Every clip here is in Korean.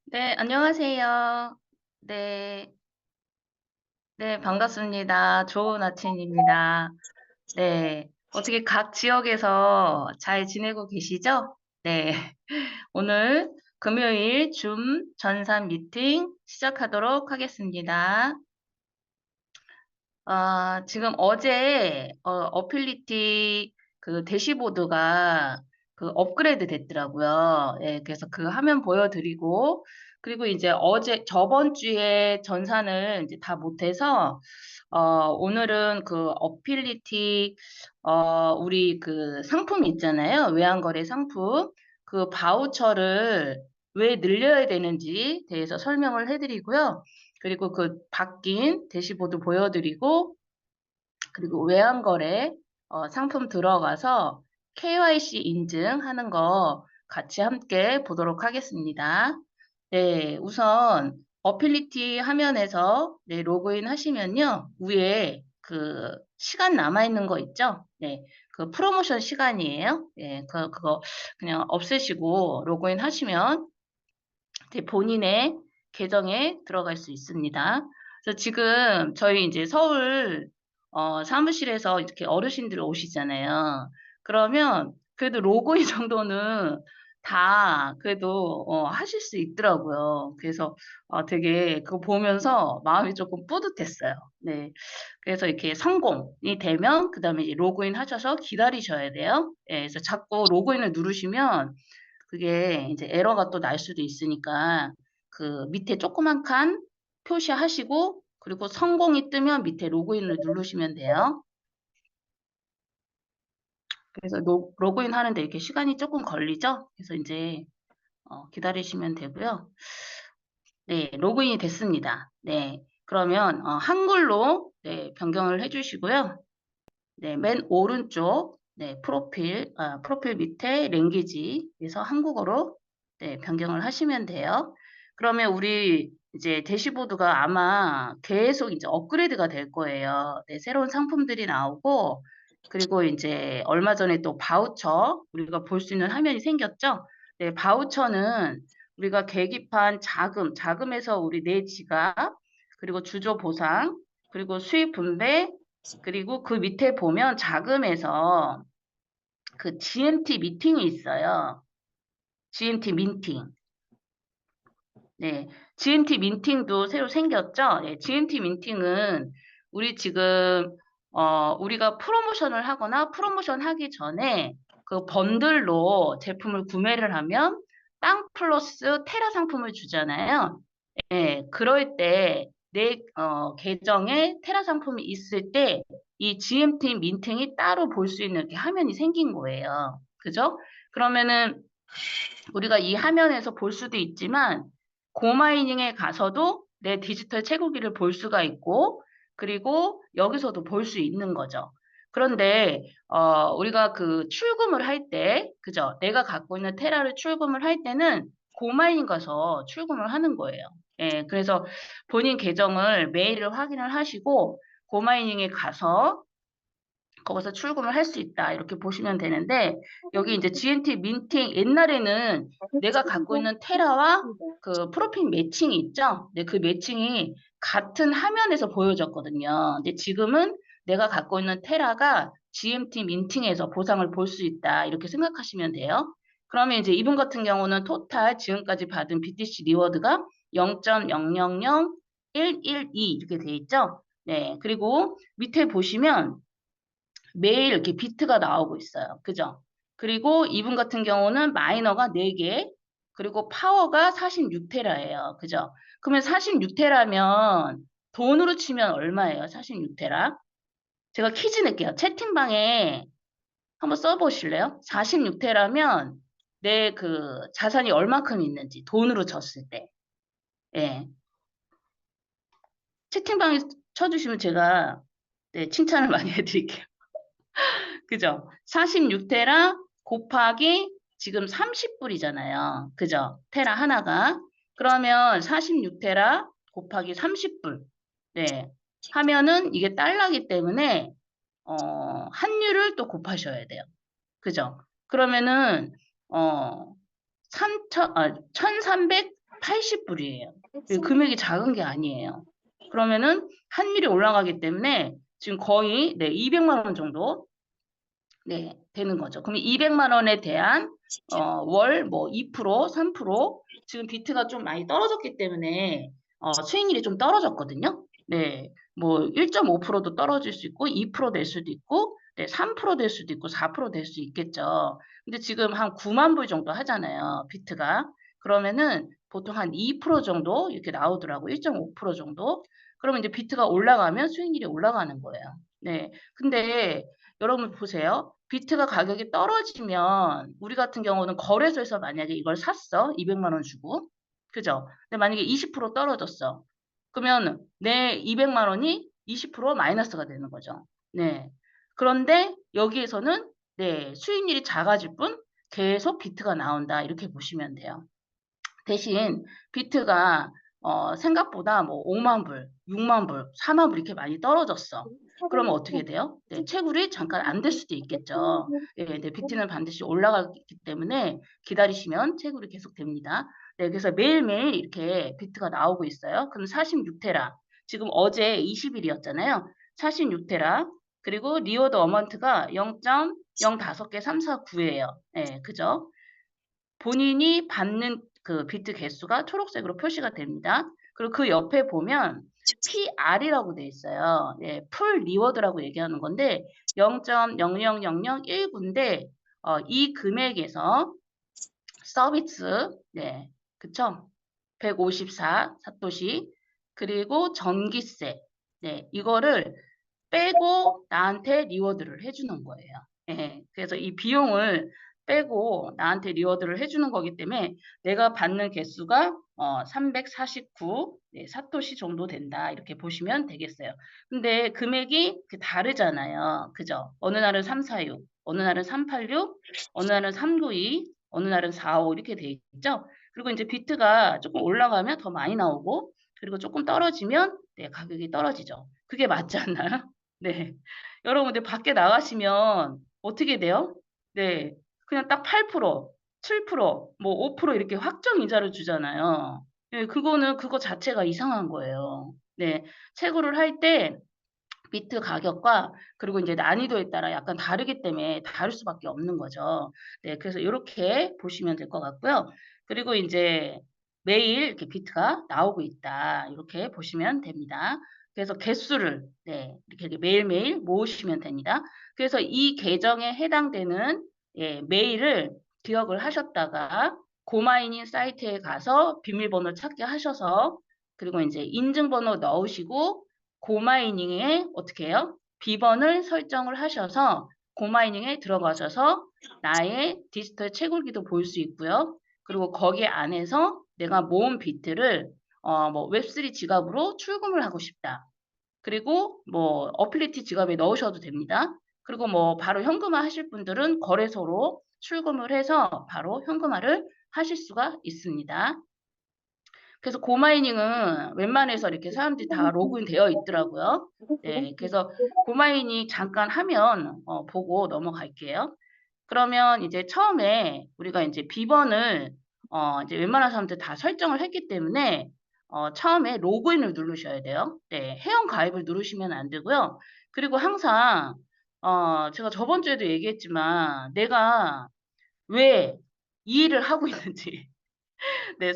네, 안녕하세요. 네, 네, 반갑습니다. 좋은 아침입니다. 네, 어떻게 각 지역에서 잘 지내고 계시죠? 네, 오늘 금요일 줌 전산 미팅 시작하도록 하겠습니다. 지금 어제 어필리티 그 대시보드가 그 업그레이드 됐더라고요. 예, 그래서 그 화면 보여드리고 그리고 이제 어제 저번 주에 전산을 이제 다 못해서 오늘은 그 어필리티 우리 그 상품 있잖아요. 외환거래 상품 그 바우처를 왜 늘려야 되는지 대해서 설명을 해드리고요. 그리고 그 바뀐 대시보드 보여드리고, 그리고 외환거래 상품 들어가서 KYC 인증하는 거 같이 함께 보도록 하겠습니다. 네, 우선 어필리티 화면에서 네, 로그인 하시면요. 위에 그 시간 남아있는 거 있죠? 네, 그 프로모션 시간이에요. 네, 그거 그냥 없애시고 로그인 하시면 이제 본인의 계정에 들어갈 수 있습니다. 그래서 지금 저희 이제 서울 사무실에서 이렇게 어르신들 오시잖아요. 그러면 그래도 로그인 정도는 다 그래도 하실 수 있더라고요. 그래서 되게 그거 보면서 마음이 조금 뿌듯했어요. 네. 그래서 이렇게 성공이 되면 그다음에 이제 로그인 하셔서 기다리셔야 돼요. 예, 그래서 자꾸 로그인을 누르시면 그게 이제 에러가 또 날 수도 있으니까 그 밑에 조그만 칸 표시하시고 그리고 성공이 뜨면 밑에 로그인을 누르시면 돼요. 그래서 로그인 하는데 이렇게 시간이 조금 걸리죠? 그래서 이제 기다리시면 되고요. 네, 로그인이 됐습니다. 네, 그러면 한글로 네, 변경을 해주시고요. 네, 맨 오른쪽 네, 프로필 밑에 랭귀지에서 한국어로 네, 변경을 하시면 돼요. 그러면 우리 이제 대시보드가 아마 계속 이제 업그레이드가 될 거예요. 네, 새로운 상품들이 나오고 그리고 이제 얼마 전에 또 바우처 우리가 볼 수 있는 화면이 생겼죠? 네, 바우처는 우리가 계기판 자금에서 우리 내 지갑 그리고 주조 보상 그리고 수익 분배 그리고 그 밑에 보면 자금에서 그 GMT 미팅이 있어요. GMT 미팅. 네. GMT 미팅도 새로 생겼죠? 네. GMT 미팅은 우리 지금, 우리가 프로모션을 하거나 프로모션 하기 전에 그 번들로 제품을 구매를 하면 땅 플러스 테라 상품을 주잖아요. 예, 그럴 때 내 계정에 테라 상품이 있을 때 이 GMT 민팅이 따로 볼 수 있는 이렇게 화면이 생긴 거예요. 그죠? 그러면은 우리가 이 화면에서 볼 수도 있지만 고마이닝에 가서도 내 디지털 채굴기를 볼 수가 있고 그리고 여기서도 볼 수 있는 거죠. 그런데 우리가 그 출금을 할 때, 그죠? 내가 갖고 있는 테라를 출금을 할 때는 고마이닝 가서 출금을 하는 거예요. 예, 그래서 본인 계정을 메일을 확인을 하시고 고마이닝에 가서 거기서 출금을 할 수 있다. 이렇게 보시면 되는데, 여기 이제 GNT 민팅, 옛날에는 내가 갖고 있는 테라와 그 프로필 매칭이 있죠? 근데 그 매칭이 같은 화면에서 보여졌거든요. 근데 지금은 내가 갖고 있는 테라가 GMT 민팅에서 보상을 볼 수 있다. 이렇게 생각하시면 돼요. 그러면 이제 이분 같은 경우는 토탈 지금까지 받은 BTC 리워드가 0.000112 이렇게 돼 있죠? 네. 그리고 밑에 보시면 매일 이렇게 비트가 나오고 있어요. 그죠? 그리고 이분 같은 경우는 마이너가 4개, 그리고 파워가 46테라예요. 그죠? 그러면 46테라면 돈으로 치면 얼마예요? 46테라? 제가 퀴즈 낼게요. 채팅방에 한번 써보실래요? 46테라면 내 그 자산이 얼마큼 있는지 돈으로 쳤을 때. 예. 채팅방에 쳐주시면 제가 네, 칭찬을 많이 해드릴게요. 그죠? 46테라 곱하기 지금 30불이잖아요. 그죠? 테라 하나가. 그러면 46테라 곱하기 30불. 네. 하면은 이게 달러기 때문에, 환율을 또 곱하셔야 돼요. 그죠? 그러면은, 어, 1300, 80불이에요. 금액이 작은 게 아니에요. 그러면은 환율이 올라가기 때문에 지금 거의 200만 원 정도 되는 거죠. 그럼 200만 원에 대한 월 뭐 2%, 3% 지금 비트가 좀 많이 떨어졌기 때문에 수익률이 좀 떨어졌거든요. 네, 뭐 1.5%도 떨어질 수 있고 2%될 수도 있고 3%될 수도 있고 4%될 수 있겠죠. 근데 지금 한 9만 불 정도 하잖아요. 비트가. 그러면은 보통 한 2% 정도 이렇게 나오더라고. 1.5% 정도. 그러면 이제 비트가 올라가면 수익률이 올라가는 거예요. 네. 근데 여러분 보세요. 비트가 가격이 떨어지면 우리 같은 경우는 거래소에서 만약에 이걸 샀어. 200만 원 주고. 그죠? 근데 만약에 20% 떨어졌어. 그러면 내 200만 원이 20% 마이너스가 되는 거죠. 네. 그런데 여기에서는 수익률이 작아질 뿐 계속 비트가 나온다. 이렇게 보시면 돼요. 대신 비트가 생각보다 뭐 5만 불, 6만 불, 4만 불 이렇게 많이 떨어졌어. 그러면 어떻게 돼요? 채굴이 잠깐 안 될 수도 있겠죠. 비트는 반드시 올라가기 때문에 기다리시면 채굴이 계속 됩니다. 그래서 매일매일 이렇게 비트가 나오고 있어요. 그럼 46테라. 지금 어제 20일이었잖아요. 46테라. 그리고 리워드 어먼트가 0.05개 349예요. 그죠? 본인이 받는 그 비트 개수가 초록색으로 표시가 됩니다. 그리고 그 옆에 보면 PR이라고 돼 있어요. 풀 리워드라고 얘기하는 건데 0.000019인데 이 금액에서 서비스, 그쵸? 154 사토시 그리고 전기세, 이거를 빼고 나한테 리워드를 해주는 거예요. 그래서 이 비용을 빼고 나한테 리워드를 해주는 거기 때문에 내가 받는 개수가 349 사토시 정도 된다. 이렇게 보시면 되겠어요. 근데 금액이 다르잖아요. 그죠? 어느 날은 346, 어느 날은 386, 어느 날은 392, 어느 날은 45 이렇게 돼 있죠. 그리고 이제 비트가 조금 올라가면 더 많이 나오고 그리고 조금 떨어지면 가격이 떨어지죠. 그게 맞지 않나요? 네. 여러분들 밖에 나가시면 어떻게 돼요? 네. 그냥 딱 8%, 7%, 뭐 5% 이렇게 확정 이자를 주잖아요. 그거는 그거 자체가 이상한 거예요. 채굴을 할 때 비트 가격과 그리고 이제 난이도에 따라 약간 다르기 때문에 다를 수밖에 없는 거죠. 그래서 이렇게 보시면 될 것 같고요. 그리고 이제 매일 이렇게 비트가 나오고 있다. 이렇게 보시면 됩니다. 그래서 개수를 이렇게 매일매일 모으시면 됩니다. 그래서 이 계정에 해당되는 메일을 기억을 하셨다가 고마이닝 사이트에 가서 비밀번호 찾기 하셔서 그리고 이제 인증번호 넣으시고 고마이닝에 어떻게 해요? 비번을 설정을 하셔서 고마이닝에 들어가셔서 나의 디지털 채굴기도 볼 수 있고요. 그리고 거기 안에서 내가 모은 비트를 뭐 웹3 지갑으로 출금을 하고 싶다. 그리고 뭐 어플리티 지갑에 넣으셔도 됩니다. 그리고 뭐 바로 현금화 하실 분들은 거래소로 출금을 해서 바로 현금화를 하실 수가 있습니다. 그래서 고마이닝은 웬만해서 이렇게 사람들이 다 로그인 되어 있더라고요. 그래서 고마이닝 잠깐 하면 보고 넘어갈게요. 그러면 이제 처음에 우리가 이제 비번을 이제 웬만한 사람들 다 설정을 했기 때문에 처음에 로그인을 누르셔야 돼요. 회원 가입을 누르시면 안 되고요. 그리고 항상 제가 저번 주에도 얘기했지만 내가 왜 이 일을 하고 있는지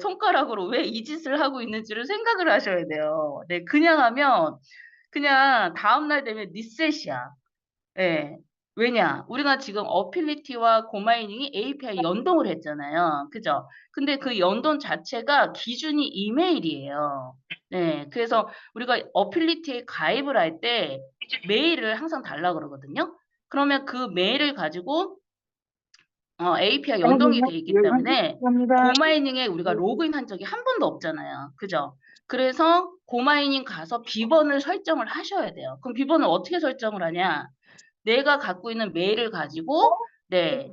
손가락으로 왜 이 짓을 하고 있는지를 생각을 하셔야 돼요. 그냥 하면 그냥 다음날 되면 리셋이야. 예. 왜냐? 우리가 지금 어필리티와 고마이닝이 API 연동을 했잖아요. 그죠? 근데 그 연동 자체가 기준이 이메일이에요. 그래서 우리가 어필리티에 가입을 할 때 메일을 항상 달라 그러거든요. 그러면 그 메일을 가지고 API 연동이 돼 있기 때문에 고마이닝에 우리가 로그인한 적이 한 번도 없잖아요. 그죠? 그래서 고마이닝 가서 비번을 설정을 하셔야 돼요. 그럼 비번을 어떻게 설정을 하냐? 내가 갖고 있는 메일을 가지고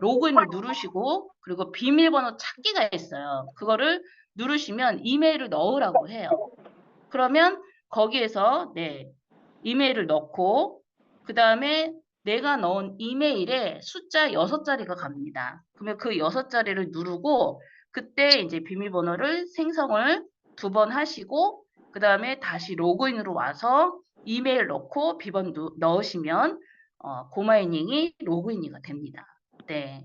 로그인을 누르시고 그리고 비밀번호 찾기가 있어요. 그거를 누르시면 이메일을 넣으라고 해요. 그러면 거기에서 이메일을 넣고 그 다음에 내가 넣은 이메일에 숫자 6자리가 갑니다. 그러면 그 6자리를 누르고 그때 이제 비밀번호를 생성을 2번 하시고 그다음에 다시 로그인으로 와서 이메일 넣고 비번 넣으시면 고마이닝이 로그인이 됩니다. 네.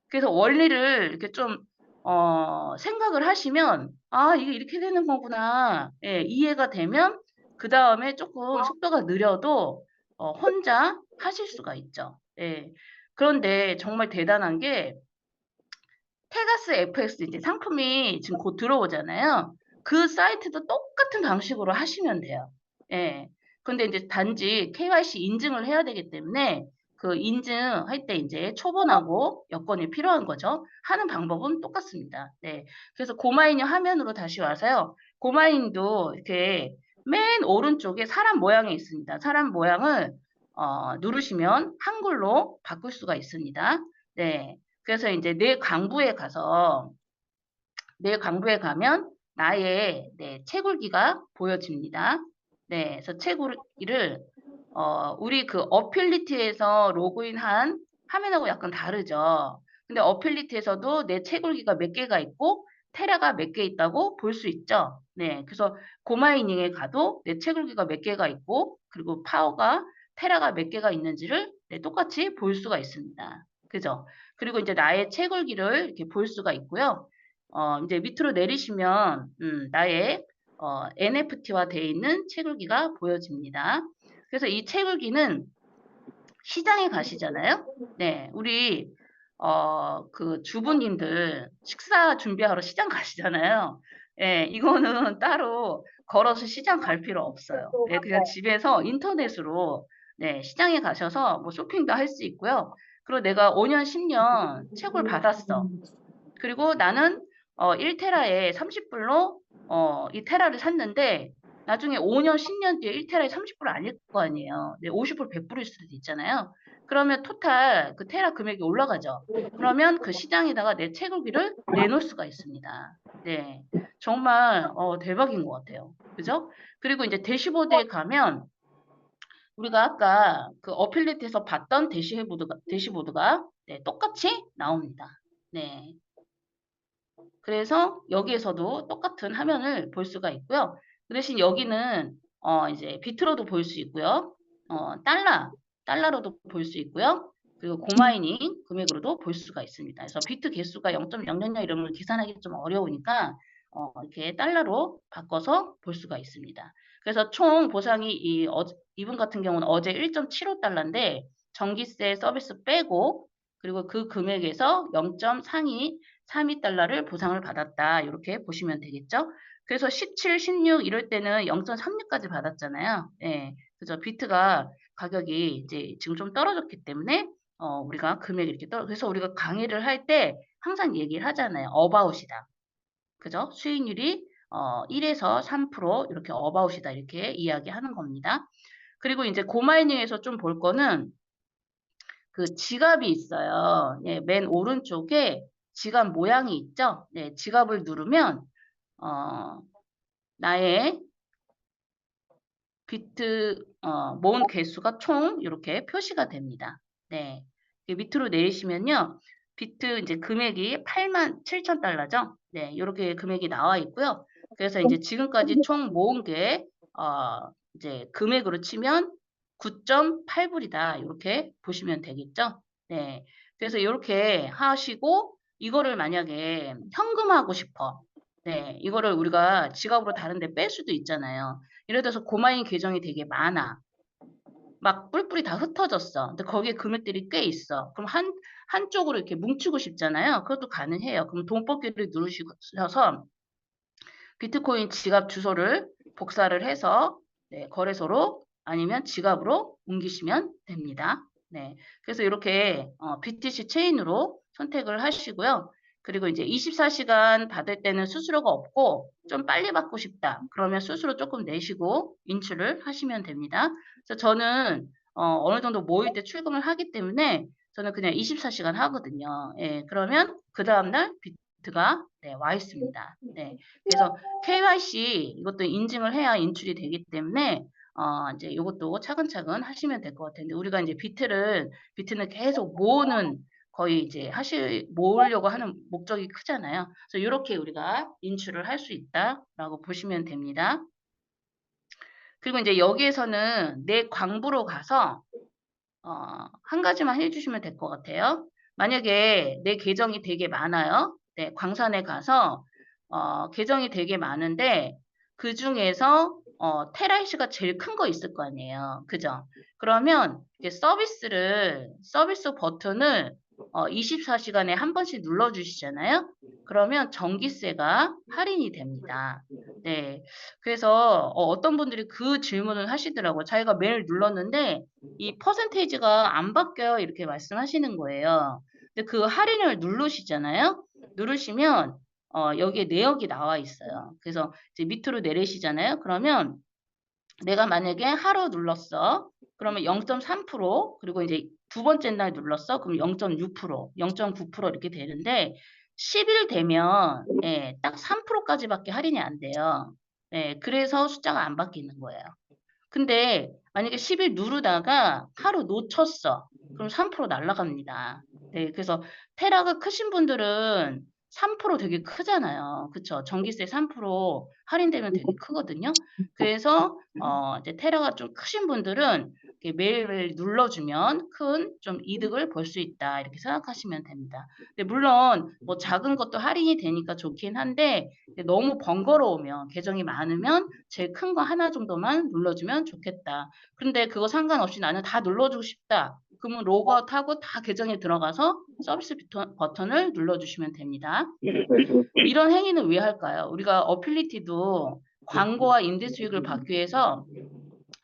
그래서 원리를 이렇게 좀 생각을 하시면 '아 이게 이렇게 되는 거구나.' 예 이해가 되면 그다음에 쪼끔 속도가 느려도 혼자 하실 수가 있죠. 예. 그런데 정말 대단한 게 페가스 FX 이제 상품이 지금 곧 들어오잖아요. 그 사이트도 똑같은 방식으로 하시면 돼요. 예. 근데 인제 단지 KYC 인증을 해야 되기 때문에 그 인증할 때 인제 초본하고 여권이 필요한 거죠. 하는 방법은 똑같습니다. 네. 그래서 고마이닝 화면으로 다시 와서요. 고마이닝도 이렇게 맨 오른쪽에 사람 모양이 있습니다. 사람 모양을 누르시면 한글로 바꿀 수가 있습니다. 네. 그래서 인제 내 강부에 가면 나의 채굴기가 보여집니다. 네. 그래서 채굴기를 우리 그 어필리티에서 로그인한 화면하고 약간 다르죠. 근데 어필리티에서도 내 채굴기가 몇 개가 있고 테라가 몇 개 있다고 볼 수 있죠. 네. 그래서 고마이닝에 가도 내 채굴기가 몇 개가 있고 그리고 파워가 테라가 몇 개가 있는지를 똑같이 볼 수가 있습니다. 그죠? 그리고 인제 나의 채굴기를 이렇게 볼 수가 있고요. 인제 밑으로 내리시면 나의 NFT화 되어 있는 채굴기가 보여집니다. 그래서 이 채굴기는 시장에 가시잖아요. 네. 우리 그 주부님들 식사 준비하러 시장 가시잖아요. 예. 이거는 따로 걸어서 시장 갈 필요 없어요. 예. 그냥 집에서 인터넷으로 시장에 가셔서 뭐 쇼핑도 할 수 있고요. 그리고 내가 5 년, 10년 채굴 받았어. 그리고 나는 1 테라에 30 불로 이 테라를 샀는데 나중에 5 년, 10년 뒤에 1 테라에 30 불 아닐 거 아니에요. 네 50 불, 100 불일 수도 있잖아요. 그러면 토탈 그 테라 금액이 올라가죠. 그러면 그 시장에다가 내 채굴기를 내놓을 수가 있습니다. 네. 정말 대박인 것 같아요. 그죠? 그리고 인제 대시보드에 가면 우리가 아까 그 어필리티에서 봤던 대시보드가 똑같이 나옵니다. 네. 그래서 여기에서도 똑같은 화면을 볼 수가 있고요. 그 대신 여기는 이제 비트로도 볼 수 있고요. 달러로도 볼 수 있고요. 그리고 고마이닝 금액으로도 볼 수가 있습니다. 그래서 비트 개수가 0.000 이런 걸 계산하기 좀 어려우니까 이렇게 달러로 바꿔서 볼 수가 있습니다. 그래서 총 보상이 이분 같은 경우는 어제 1.75 달러인데 전기세 서비스 빼고 그리고 그 금액에서 0.32 달러를 보상을 받았다. 이렇게 보시면 되겠죠. 그래서 17, 16 이럴 때는 0.36까지 받았잖아요. 예. 그죠. 비트가 가격이 이제 지금 좀 떨어졌기 때문에 우리가 금액이 이렇게 그래서 우리가 강의를 할 때 항상 얘기를 하잖아요. 어바웃이다. 그죠? 수익률이 1에서 3% 이렇게 어바웃이다. 이렇게 이야기하는 겁니다. 그리고 인제 고마이닝에서 좀 볼 거는 그 지갑이 있어요. 예, 맨 오른쪽에 지갑 모양이 있죠? 네, 지갑을 누르면 어 나의 비트 모은 개수가 총 요렇게 표시가 됩니다. 네. 밑으로 내리시면요. 비트 인제 금액이 87,000 달러죠. 네. 요렇게 금액이 나와 있고요. 그래서 인제 지금까지 총 모은 게 이제 금액으로 치면 9.8 불이다. 요렇게 보시면 되겠죠. 네. 그래서 요렇게 하시고 이거를 만약에 현금화하고 싶어. 네. 이거를 우리가 지갑으로 다른 데 뺄 수도 있잖아요. 예를 들어서 고마인 계정이 되게 많아. 막 뿔뿔이 다 흩어졌어. 근데 거기에 금액들이 꽤 있어. 그럼 한쪽으로 이렇게 뭉치고 싶잖아요. 그것도 가능해요. 그럼 돈 뽑기를 누르셔서 비트코인 지갑 주소를 복사를 해서 거래소로 아니면 지갑으로 옮기시면 됩니다. 네. 그래서 이렇게 BTC 체인으로 선택을 하시고요. 그리고 이제 24시간 받을 때는 수수료가 없고 좀 빨리 받고 싶다. 그러면 수수료 조금 내시고 인출을 하시면 됩니다. 그래서 저는 어느 정도 모일 때 출금을 하기 때문에 저는 그냥 24시간 하거든요. 예, 그러면 그 다음날 비트가 와 있습니다. 네. 그래서 KYC 이것도 인증을 해야 인출이 되기 때문에 이제 요것도 차근차근 하시면 될 것 같아요. 근데 우리가 이제 비트는 계속 모으는 거의 이제 모으려고 하는 목적이 크잖아요. 그래서 이렇게 우리가 인출을 할 수 있다라고 보시면 됩니다. 그리고 이제 여기에서는 내 광부로 가서 한 가지만 해주시면 될 것 같아요. 만약에 내 계정이 되게 많아요. 네, 광산에 가서 계정이 되게 많은데 그 중에서 테라이시가 제일 큰 거 있을 거 아니에요. 그죠? 그러면 이제 서비스 버튼을 24시간에 한 번씩 눌러주시잖아요. 그러면 전기세가 할인이 됩니다. 네. 그래서 어떤 분들이 그 질문을 하시더라고요. 자기가 매일 눌렀는데 이 퍼센테이지가 안 바뀌어요. 이렇게 말씀하시는 거예요. 근데 그 할인을 누르시잖아요. 누르시면 여기에 내역이 나와 있어요. 그래서 이제 밑으로 내리시잖아요. 그러면 내가 만약에 하루 눌렀어. 그러면 0.3% 그리고 이제 두 번째 날 눌렀어. 그럼 0.6%, 0.9% 이렇게 되는데 10일 되면 예, 딱 3%까지밖에 할인이 안 돼요. 예, 그래서 숫자가 안 바뀌는 거예요. 근데 만약에 10일 누르다가 하루 놓쳤어. 그럼 3% 날라갑니다. 네, 그래서 테라가 크신 분들은 3% 되게 크잖아요. 그쵸? 전기세 3% 할인되면 되게 크거든요. 그래서 이제 테라가 좀 크신 분들은 이렇게 매일매일 눌러주면 큰 좀 이득을 볼 수 있다. 이렇게 생각하시면 됩니다. 근데 물론 뭐 작은 것도 할인이 되니까 좋긴 한데 너무 번거로우면 계정이 많으면 제일 큰 거 하나 정도만 눌러주면 좋겠다. 근데 그거 상관없이 나는 다 눌러주고 싶다. 그러면 로그아웃하고 다 계정에 들어가서 서비스 버튼을 눌러주시면 됩니다. 이런 행위는 왜 할까요? 우리가 어필리티도 광고와 임대 수익을 받기 위해서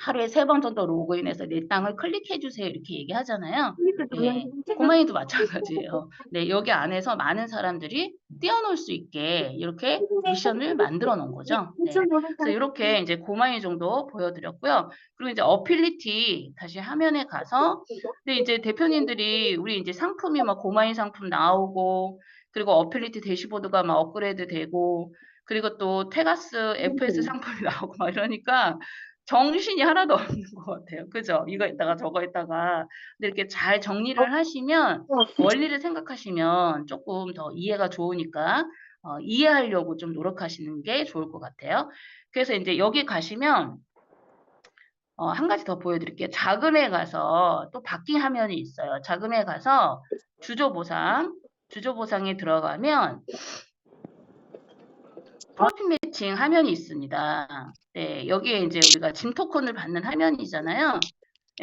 하루에 3번 정도 로그인해서 내 땅을 클릭해 주세요. 이렇게 얘기하잖아요. 네, 고마이도 마찬가지예요. 네, 여기 안에서 많은 사람들이 뛰어놀 수 있게 이렇게 미션을 만들어 놓은 거죠. 네, 그래서 이렇게 이제 고마이 정도 보여드렸고요. 그리고 이제 어필리티 다시 화면에 가서, 근데 이제 대표님들이 우리 이제 상품이 막 고마이 상품 나오고, 그리고 어필리티 대시보드가 막 업그레이드 되고, 그리고 또 테가스 FS 상품이 나오고 막 이러니까 정신이 하나도 없는 것 같아요. 그죠? 이거 있다가 저거 있다가. 근데 이렇게 잘 정리를 하시면, 원리를 생각하시면 조금 더 이해가 좋으니까, 이해하려고 좀 노력하시는 게 좋을 것 같아요. 그래서 이제 여기 가시면, 한 가지 더 보여드릴게요. 자금에 가서 또 바뀐 화면이 있어요. 자금에 가서 주조보상에 들어가면, 프로필 매칭 화면이 있습니다. 네, 여기에 이제 우리가 짐 토큰을 받는 화면이잖아요.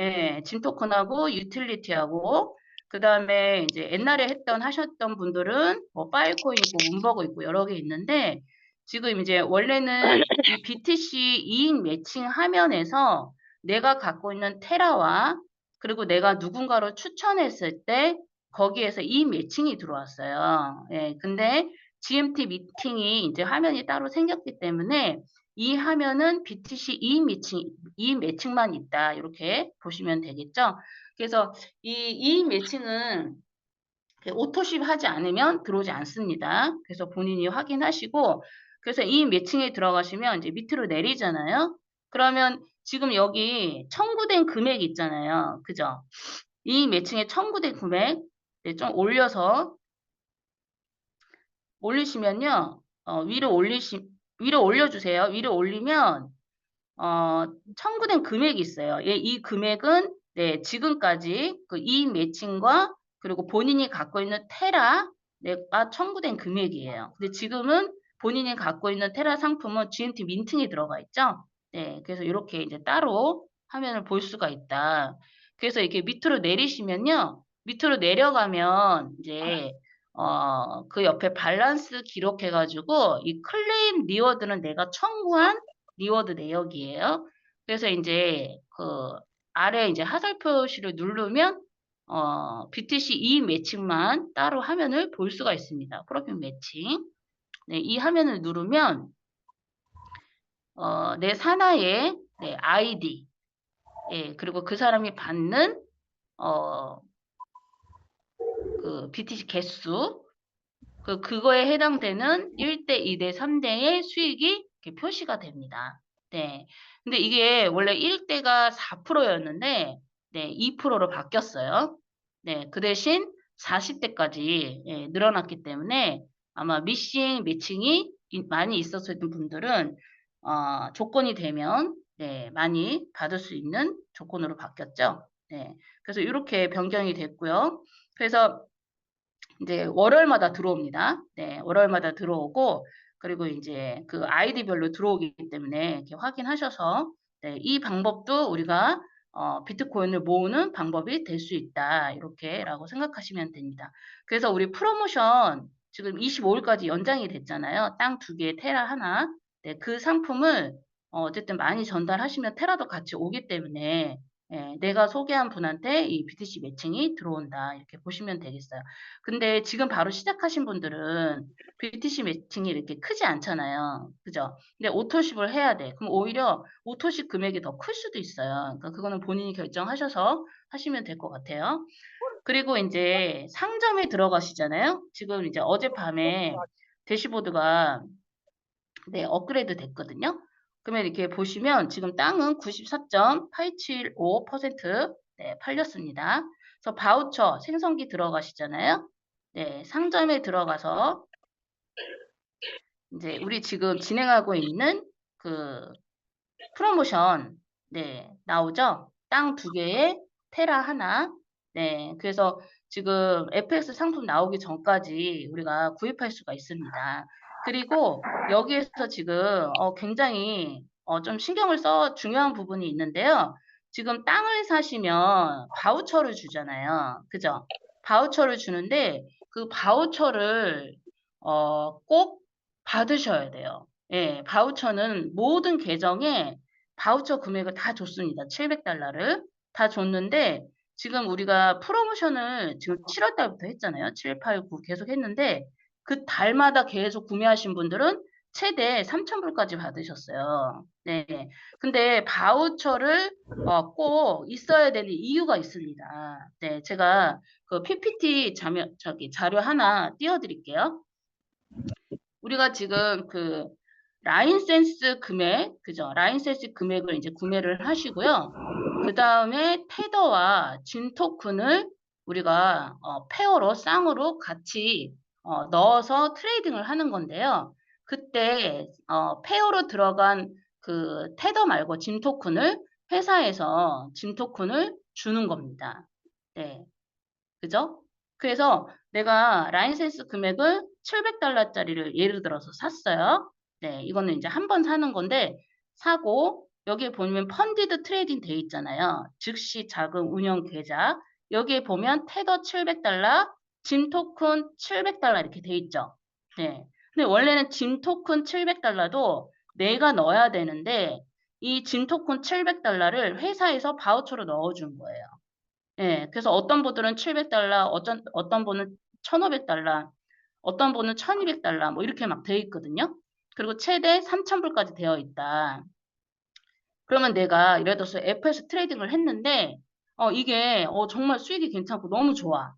예, 짐 토큰하고 유틸리티하고 그 다음에 이제 옛날에 하셨던 분들은 뭐 파일코인 있고 문버거 있고 여러 개 있는데 지금 이제 원래는 이 BTC 2인 매칭 화면에서 내가 갖고 있는 테라와 그리고 내가 누군가를 추천했을 때 거기에서 이 매칭이 들어왔어요. 예, 근데 GMT 미팅이 이제 화면이 따로 생겼기 때문에 이 화면은 BTC 2인 매칭만 있다. 이렇게 보시면 되겠죠. 그래서 이 2인 매칭은 오토쉽 하지 않으면 들어오지 않습니다. 그래서 본인이 확인하시고, 그래서 2인 매칭에 들어가시면 이제 밑으로 내리잖아요. 그러면 지금 여기 청구된 금액 있잖아요. 그죠? 2인 매칭에 청구된 금액 네, 좀 올리시면요. 위로 올려주세요. 위로 올리면 청구된 금액이 있어요. 예, 이 금액은 네, 지금까지 그 이익 매칭과 그리고 본인이 갖고 있는 테라가 청구된 금액이에요. 근데 지금은 본인이 갖고 있는 테라 상품은 GMT 민팅에 들어가 있죠. 네, 그래서 이렇게 이제 따로 화면을 볼 수가 있다. 그래서 이렇게 밑으로 내리시면요. 밑으로 내려가면 이제 그 옆에 밸런스 기록해가지고 이 클레임 리워드는 내가 청구한 리워드 내역이에요. 그래서 이제 그 아래 이제 하살 표시를 누르면 BTC 이 매칭만 따로 화면을 볼 수가 있습니다. 프로필 매칭. 네, 이 화면을 누르면 내 산하의 네, 아이디 예, 그리고 그 사람이 받는 그 BTC 개수 그거에 해당되는 1대, 2대, 3대의 수익이 이렇게 표시가 됩니다. 네. 근데 이게 원래 1대가 4%였는데, 네, 2%로 바뀌었어요. 네. 그 대신 40대까지 예, 늘어났기 때문에 아마 미싱 매칭이 많이 있었던 분들은 조건이 되면 네, 많이 받을 수 있는 조건으로 바뀌었죠. 네, 그래서 이렇게 변경이 됐고요. 그래서 이제 월월마다 들어옵니다. 네, 월월마다 들어오고 그리고 이제 그 아이디별로 들어오기 때문에 이렇게 확인하셔서 네, 이 방법도 우리가 비트코인을 모으는 방법이 될 수 있다. 이렇게라고 생각하시면 됩니다. 그래서 우리 프로모션 지금 25일까지 연장이 됐잖아요. 땅 2개, 테라 하나. 네, 그 상품을 어쨌든 많이 전달하시면 테라도 같이 오기 때문에 예, 내가 소개한 분한테 이 BTC 매칭이 들어온다. 이렇게 보시면 되겠어요. 근데 지금 바로 시작하신 분들은 BTC 매칭이 이렇게 크지 않잖아요. 그죠? 근데 오토십을 해야 돼. 그럼 오히려 오토십 금액이 더 클 수도 있어요. 그러니까 그거는 본인이 결정하셔서 하시면 될 것 같아요. 그리고 이제 상점에 들어가시잖아요. 지금 이제 어젯밤에 대시보드가 네, 업그레이드 됐거든요. 그러면 이렇게 보시면 지금 땅은 94.875% 네, 팔렸습니다. 그래서 바우처 생성기 들어가시잖아요. 네, 상점에 들어가서 이제 우리 지금 진행하고 있는 그 프로모션 네, 나오죠? 땅 2개에 테라 하나. 네, 그래서 지금 FX 상품 나오기 전까지 우리가 구입할 수가 있습니다. 그리고 여기에서 지금 굉장히 좀 신경을 써 중요한 부분이 있는데요. 지금 땅을 사시면 바우처를 주잖아요. 그죠? 바우처를 주는데 그 바우처를 꼭 받으셔야 돼요. 예, 바우처는 모든 계정에 바우처 금액을 다 줬습니다. 700달러를 다 줬는데 지금 우리가 프로모션을 지금 7월 달부터 했잖아요. 7, 8, 9 계속 했는데 그 달마다 계속 구매하신 분들은 최대 3,000불까지 받으셨어요. 네. 근데 바우처를 꼭 있어야 되는 이유가 있습니다. 네, 제가 그 PPT 자료 하나 띄워드릴게요. 우리가 지금 그 라인센스 금액, 그죠? 라인센스 금액을 이제 구매를 하시고요. 그 다음에 테더와 진 토큰을 우리가 페어로 쌍으로 같이 넣어서 트레이딩을 하는 건데요. 그때 페어로 들어간 그 테더 말고 진 토큰을 회사에서 진 토큰을 주는 겁니다. 네. 그죠? 그래서 내가 라인센스 금액을 700달러짜리를 예를 들어서 샀어요. 네, 이거는 이제 한 번 사는 건데 사고 여기에 보면 펀디드 트레이딩 돼 있잖아요. 즉시 자금 운영 계좌. 여기에 보면 테더 700달러, 짐 토큰 700달러 이렇게 돼 있죠. 네. 근데 원래는 짐 토큰 700달러도 내가 넣어야 되는데 이 짐 토큰 700달러를 회사에서 바우처로 넣어준 거예요. 예, 그래서 어떤 분들은 700달러, 어떤 분은 1,500달러, 어떤 분은 1,200달러, 뭐 이렇게 막 되어 있거든요. 그리고 최대 3,000불까지 되어 있다. 그러면 내가 예를 들어서 FS 트레이딩을 했는데, 이게 정말 수익이 괜찮고 너무 좋아.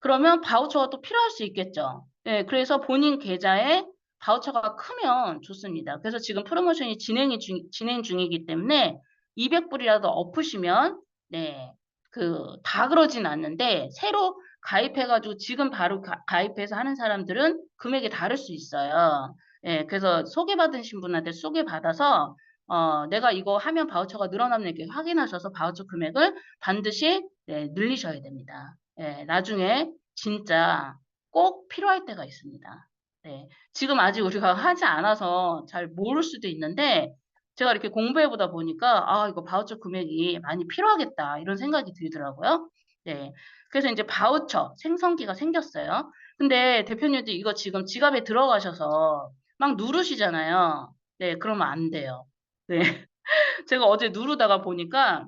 그러면 바우처가 또 필요할 수 있겠죠. 예, 그래서 본인 계좌에 바우처가 크면 좋습니다. 그래서 지금 프로모션이 진행 중이기 때문에 200불이라도 엎으시면, 네, 다 그러진 않는데, 새로 가입해가지고 지금 바로 가입해서 하는 사람들은 금액이 다를 수 있어요. 예, 그래서 소개받으신 분한테 소개받아서, 내가 이거 하면 바우처가 늘어나는 게 확인하셔서 바우처 금액을 반드시 네, 늘리셔야 됩니다. 예, 나중에 진짜 꼭 필요할 때가 있습니다. 네, 지금 아직 우리가 하지 않아서 잘 모를 수도 있는데 제가 이렇게 공부해보다 보니까 이거 바우처 금액이 많이 필요하겠다 이런 생각이 들더라고요. 네, 그래서 이제 바우처 생성기가 생겼어요. 근데 대표님도 이거 지금 지갑에 들어가셔서 막 누르시잖아요. 네, 그러면 안 돼요. 네, 제가 어제 누르다가 보니까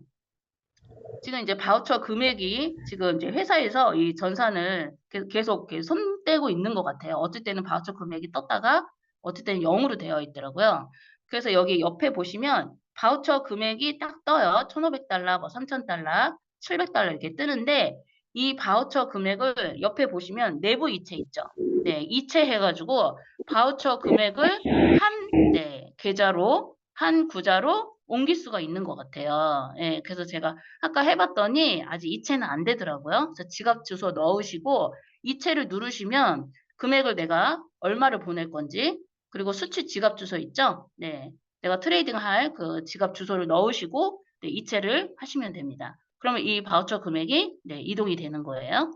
지금 이제 바우처 금액이 지금 이제 회사에서 이 전산을 계속 이렇게 손대고 있는 것 같아요. 어쩔 때는 바우처 금액이 떴다가 어쩔 때는 0으로 되어 있더라고요. 그래서 여기 옆에 보시면 바우처 금액이 딱 떠요. 1,500달러, 뭐 3,000달러, 700달러 이렇게 뜨는데 이 바우처 금액을 옆에 보시면 내부 이체 있죠. 네, 이체 해가지고 바우처 금액을 한 계좌로 한 구자로 옮길 수가 있는 것 같아요. 예, 그래서 제가 아까 해봤더니 아직 이체는 안 되더라고요. 그래서 지갑 주소 넣으시고 이체를 누르시면 금액을 내가 얼마를 보낼 건지 그리고 수취 지갑 주소 있죠? 네, 내가 트레이딩할 그 지갑 주소를 넣으시고 네, 이체를 하시면 됩니다. 그러면 이 바우처 금액이 네, 이동이 되는 거예요.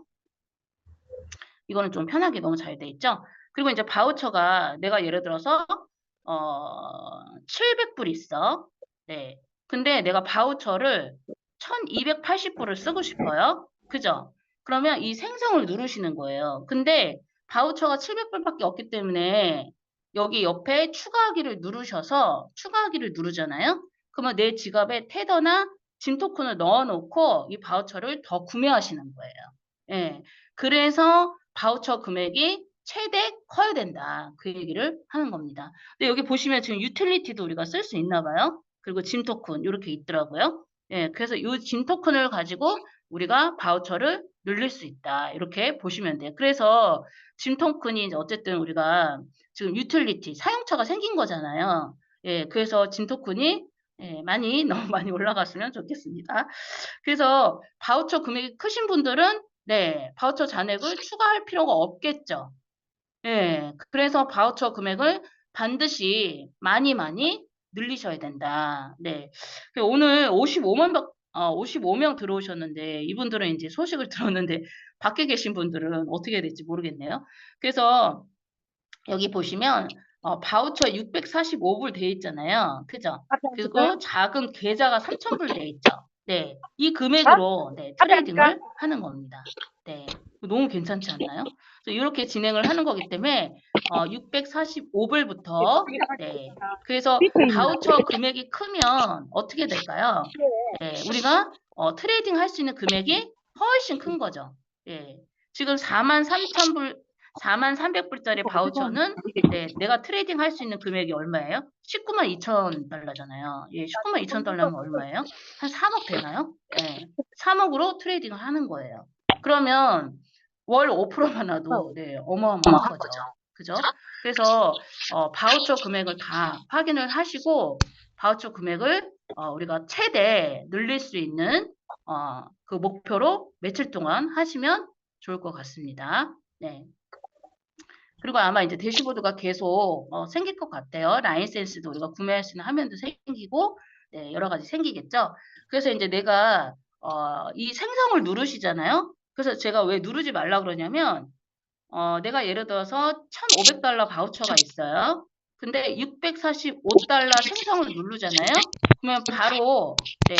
이거는 좀 편하게 너무 잘 돼 있죠? 그리고 이제 바우처가 내가 예를 들어서 700불 있어. 네. 근데 내가 바우처를 1280불을 쓰고 싶어요. 그죠? 그러면 이 생성을 누르시는 거예요. 근데 바우처가 700불밖에 없기 때문에 여기 옆에 추가하기를 누르셔서 추가하기를 누르잖아요. 그러면 내 지갑에 테더나 짐 토큰을 넣어놓고 이 바우처를 더 구매하시는 거예요. 예. 그래서 바우처 금액이 최대 커야 된다. 그 얘기를 하는 겁니다. 근데 여기 보시면 지금 유틸리티도 우리가 쓸 수 있나 봐요. 그리고 짐 토큰 이렇게 있더라고요. 예, 그래서 이 짐 토큰을 가지고 우리가 바우처를 늘릴 수 있다. 이렇게 보시면 돼요. 그래서 짐 토큰이 이제 어쨌든 우리가 지금 유틸리티 사용처가 생긴 거잖아요. 예, 그래서 짐 토큰이 예, 많이 너무 많이 올라갔으면 좋겠습니다. 그래서 바우처 금액이 크신 분들은 네, 바우처 잔액을 추가할 필요가 없겠죠. 예, 그래서 바우처 금액을 반드시 많이 늘리셔야 된다. 네. 오늘 55명 들어오셨는데, 이분들은 이제 소식을 들었는데, 밖에 계신 분들은 어떻게 될지 모르겠네요. 그래서 여기 보시면, 바우처 645불 돼 있잖아요. 그죠? 앞에 앉을까요? 그리고 작은 계좌가 3,000불 돼 있죠. 네. 이 어? 금액으로, 네, 앞에 앉을까? 트레이딩을 하는 겁니다. 네. 너무 괜찮지 않나요? 이렇게 진행을 하는 거기 때문에 645불부터 네. 그래서 밑에 있는. 바우처 금액이 크면 어떻게 될까요? 네, 우리가 트레이딩 할 수 있는 금액이 훨씬 큰 거죠. 예. 지금 43,000불, 43,300불짜리 바우처는 네, 내가 트레이딩 할 수 있는 금액이 얼마예요? 19만 2천 달러잖아요. 예, 19만 2천 달러면 얼마예요? 한 3억 되나요? 예. 3억으로 트레이딩을 하는 거예요. 그러면 월 5%만 와도 네, 어마어마한 거죠. 그죠? 그래서 바우처 금액을 다 확인을 하시고 바우처 금액을 우리가 최대 늘릴 수 있는 그 목표로 며칠 동안 하시면 좋을 것 같습니다. 네. 그리고 아마 이제 대시보드가 계속 생길 것 같아요. 라인센스도 우리가 구매할 수 있는 화면도 생기고 네, 여러 가지 생기겠죠. 그래서 이제 내가 이 생성을 누르시잖아요. 그래서 제가 왜 누르지 말라 그러냐면 내가 예를 들어서 1,500달러 바우처가 있어요. 근데 645달러 생성을 누르잖아요. 그러면 바로 네,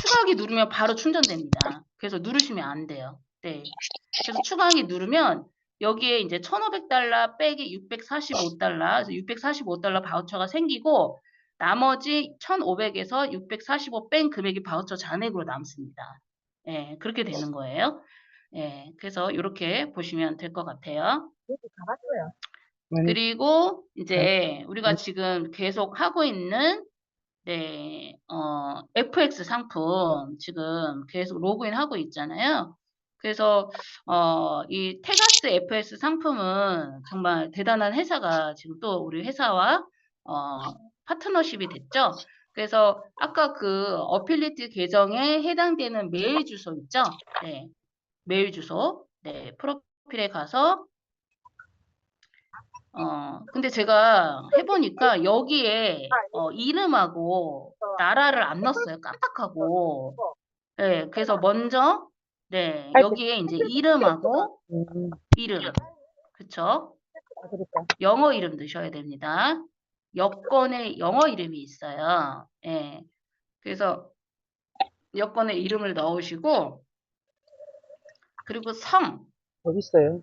추가하기 누르면 바로 충전됩니다. 그래서 누르시면 안 돼요. 네. 그래서 추가하기 누르면 여기에 이제 1,500달러 빼기 645달러, 그래서 645달러 바우처가 생기고 나머지 1,500에서 645 뺀 금액이 바우처 잔액으로 남습니다. 예, 그렇게 되는 거예요. 예, 그래서 이렇게 보시면 될 것 같아요. 가봤어요. 그리고 이제 우리가 지금 계속 하고 있는 네, FX 상품 지금 계속 로그인 하고 있잖아요. 그래서 이 테가스 FX 상품은 정말 대단한 회사가 지금 또 우리 회사와 파트너십이 됐죠. 그래서 아까 그 어필리트 계정에 해당되는 메일 주소 있죠? 네, 메일 주소. 네, 프로필에 가서 근데 제가 해보니까 여기에 이름하고 나라를 안 넣었어요. 깜빡하고. 네, 그래서 먼저 네, 여기에 이제 이름하고 이름, 그쵸? 영어 이름 넣으셔야 됩니다. 여권에 영어 이름이 있어요. 예, 그래서 여권에 이름을 넣으시고 그리고 성, 어디 있어요?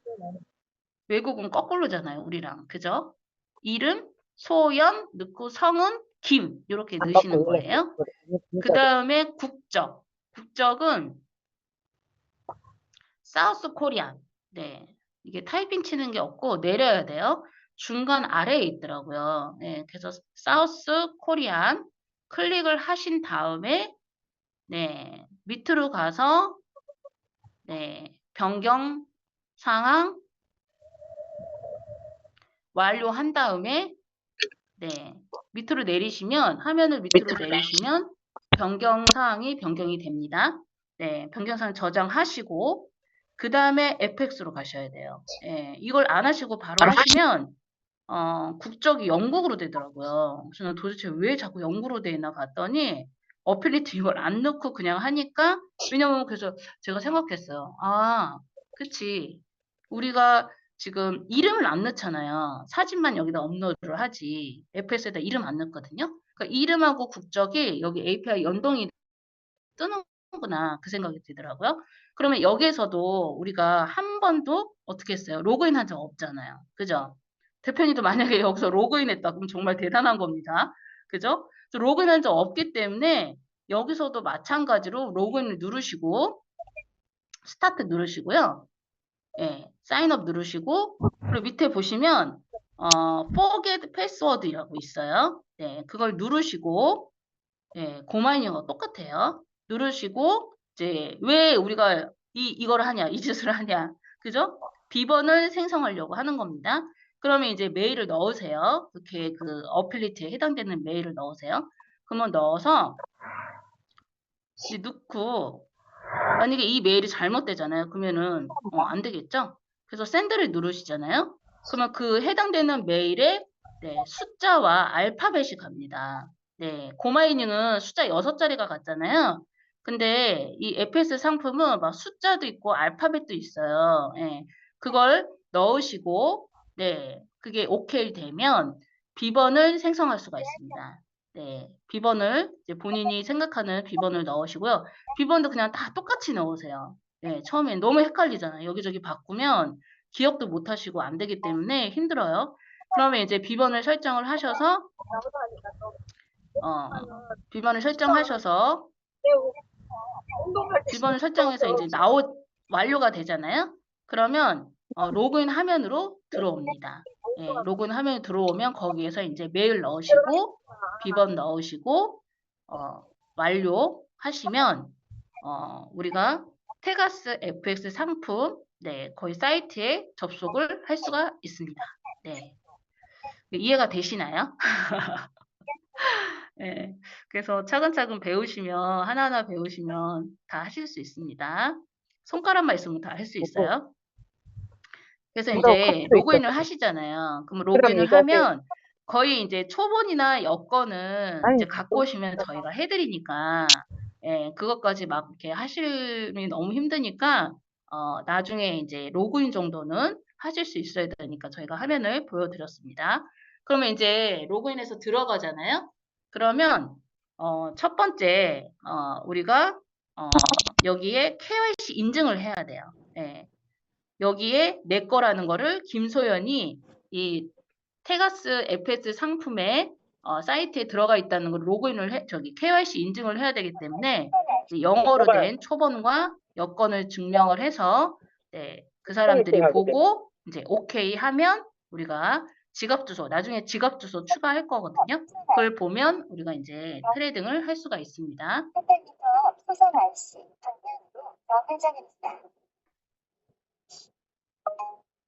외국은 거꾸로잖아요, 우리랑. 그죠? 이름, 소연 넣고 성은 김 이렇게 안 넣으시는 받고 거예요. 그 다음에 국적. 국적은 사우스 코리안. 네. 이게 타이핑 치는 게 없고 내려야 돼요. 중간 아래에 있더라고요. 네. 그래서 사우스 코리안 클릭을 하신 다음에 네. 밑으로 가서 네. 변경 상황 완료한 다음에 네, 밑으로 내리시면, 화면을 밑으로 내리시면 변경사항이 변경이 됩니다. 네, 변경사항 저장하시고, 그 다음에 FX로 가셔야 돼요. 예, 이걸 안 하시고 바로 하시면, 국적이 영국으로 되더라고요. 저는 도대체 왜 자꾸 영국으로 돼 있나 봤더니, 어필리티 이걸 안 넣고 그냥 하니까, 왜냐면 그래서 제가 생각했어요. 아, 그치. 우리가 지금 이름을 안 넣잖아요. 사진만 여기다 업로드를 하지. FS에다 이름 안 넣거든요. 그러니까 이름하고 국적이 여기 API 연동이 뜨는구나. 그 생각이 들더라고요. 그러면 여기에서도 우리가 한 번도 어떻게 했어요? 로그인 한 적 없잖아요. 그죠? 대표님도 만약에 여기서 로그인 했다. 그럼 정말 대단한 겁니다. 그죠? 로그인 한 적 없기 때문에 여기서도 마찬가지로 로그인을 누르시고 스타트 누르시고요. 예, 사인업 누르시고 그리고 밑에 보시면 forget password이라고 있어요. 네, 그걸 누르시고 예, 고마이닝하고 똑같아요. 누르시고 이제 왜 우리가 이걸 하냐, 이 짓을 하냐, 그죠? 비번을 생성하려고 하는 겁니다. 그러면 이제 메일을 넣으세요. 그렇게 그 어필리티에 해당되는 메일을 넣으세요. 그러면 넣어서 이제 넣고 만약에 이 메일이 잘못되잖아요. 그러면은 안 되겠죠? 그래서 샌드를 누르시잖아요. 그러면 그 해당되는 메일에 네, 숫자와 알파벳이 갑니다. 네, 고마이닝은 숫자 6자리가 같잖아요. 근데 이 FS 상품은 막 숫자도 있고 알파벳도 있어요. 예, 그걸 넣으시고 네, 그게 오케이 되면 비번을 생성할 수가 있습니다. 네, 비번을 이제 본인이 생각하는 비번을 넣으시고요. 비번도 그냥 다 똑같이 넣으세요. 네, 처음엔 너무 헷갈리잖아요. 여기저기 바꾸면 기억도 못 하시고 안 되기 때문에 힘들어요. 그러면 이제 비번을 설정을 하셔서, 비번을 설정하셔서, 비번을 설정해서 이제 완료가 되잖아요. 그러면, 로그인 화면으로 들어옵니다. 예, 로그인 화면에 들어오면 거기에서 이제 메일 넣으시고, 비번 넣으시고, 완료하시면, 우리가 테가스 FX 상품, 네, 거의 사이트에 접속을 할 수가 있습니다. 네. 이해가 되시나요? 네. 그래서 차근차근 배우시면, 하나하나 배우시면 다 하실 수 있습니다. 손가락만 있으면 다 할 수 있어요. 그래서 이거 이제 커피도 로그인을 있었어. 하시잖아요. 그럼 그럼 로그인을 이거 해. 하면 거의 이제 초본이나 여건은 아니, 이제 갖고 오시면 저희가 해드리니까, 예, 그것까지 막 이렇게 하시면 너무 힘드니까, 나중에 이제 로그인 정도는 하실 수 있어야 되니까 저희가 화면을 보여드렸습니다. 그러면 이제 로그인해서 들어가잖아요. 그러면, 첫 번째, 우리가, 여기에 KYC 인증을 해야 돼요. 예. 여기에 내 거라는 거를 김소연이 이 테가스 FS 상품에 사이트에 들어가 있다는 걸 로그인을 저기 KYC 인증을 해야 되기 때문에 이제 영어로 된 초본과 여건을 증명을 해서 네, 그 사람들이 보고 이제 오케이 하면 우리가 지갑 주소, 나중에 지갑 주소 추가할 거거든요. 그걸 보면 우리가 이제 트레이딩을 할 수가 있습니다. 300m 소선 IC 방면으로 좌회전입니다.